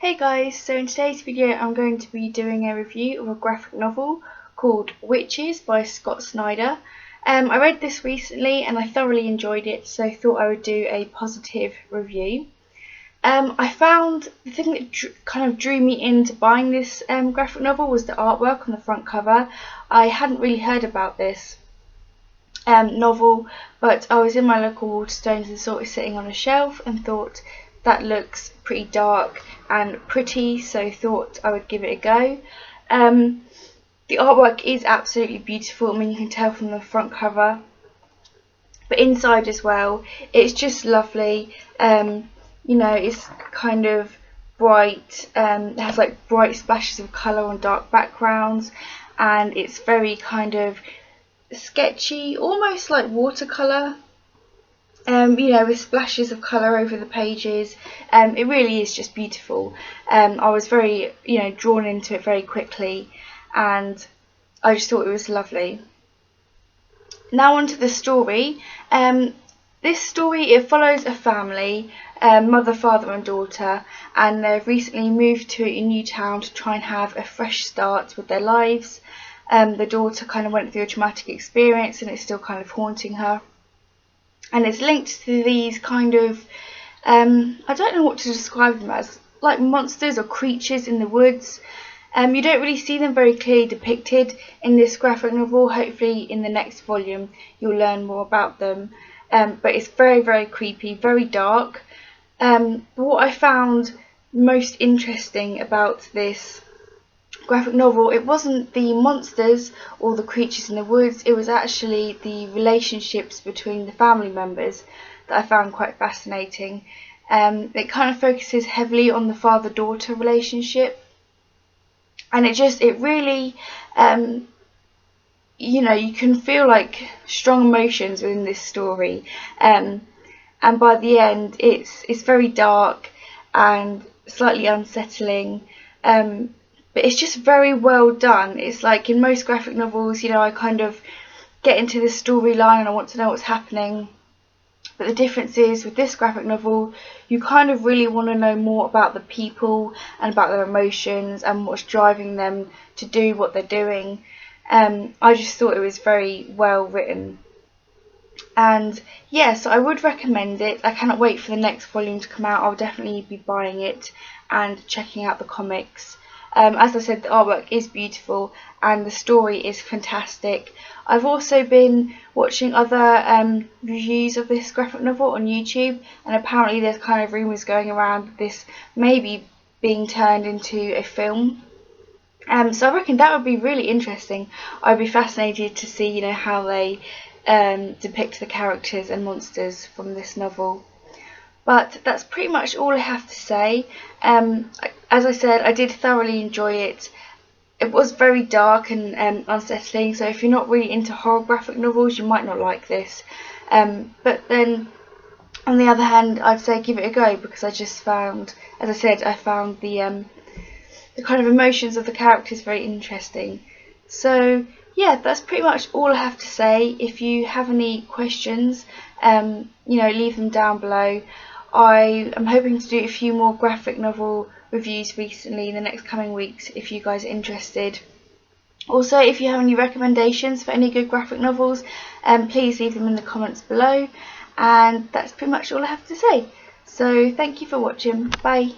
Hey guys, so in today's video I'm going to be doing a review of a graphic novel called Wytches by Scott Snyder. I read this recently and I thoroughly enjoyed it, so I thought I would do a positive review. I found the thing that kind of drew me into buying this graphic novel was the artwork on the front cover. I hadn't really heard about this novel, but I was in my local Waterstones and saw it sitting on a shelf and thought that looks pretty dark and pretty, so thought I would give it a go. The artwork is absolutely beautiful. I mean, you can tell from the front cover, but inside as well, it's just lovely. You know, it's kind of bright, it has like bright splashes of colour on dark backgrounds, and it's very kind of sketchy, almost like watercolour, you know, with splashes of colour over the pages. It really is just beautiful. I was very, drawn into it very quickly, and I just thought it was lovely. Now on to the story. This story, it follows a family, mother, father and daughter, and they've recently moved to a new town to try and have a fresh start with their lives. The daughter kind of went through a traumatic experience and it's still kind of haunting her. And it's linked to these kind of, I don't know what to describe them as, like monsters or creatures in the woods. You don't really see them very clearly depicted in this graphic novel. Hopefully in the next volume you'll learn more about them. But it's very, very creepy, very dark. What I found most interesting about this graphic novel, it wasn't the monsters or the creatures in the woods, it was actually the relationships between the family members that I found quite fascinating. It kind of focuses heavily on the father-daughter relationship, and it really, you can feel like strong emotions within this story, and by the end it's very dark and slightly unsettling. But it's just very well done. It's like in most graphic novels, I kind of get into the storyline and I want to know what's happening. But the difference is with this graphic novel, you kind of really want to know more about the people and about their emotions and what's driving them to do what they're doing. I just thought it was very well written. And yes, I would recommend it. I cannot wait for the next volume to come out. I'll definitely be buying it and checking out the comics. As I said, the artwork is beautiful and the story is fantastic. I've also been watching other reviews of this graphic novel on YouTube, and apparently there's kind of rumours going around this maybe being turned into a film. So I reckon that would be really interesting. I'd be fascinated to see, how they depict the characters and monsters from this novel. But that's pretty much all I have to say. As I said, I did thoroughly enjoy it. It was very dark and unsettling, so if you're not really into horror graphic novels, you might not like this. But then, on the other hand, I'd say give it a go, because I just found, as I said, I found the kind of emotions of the characters very interesting. So yeah, that's pretty much all I have to say. If you have any questions, leave them down below. I am hoping to do a few more graphic novel reviews recently in the next coming weeks if you guys are interested. Also, if you have any recommendations for any good graphic novels, please leave them in the comments below. And that's pretty much all I have to say. So thank you for watching. Bye.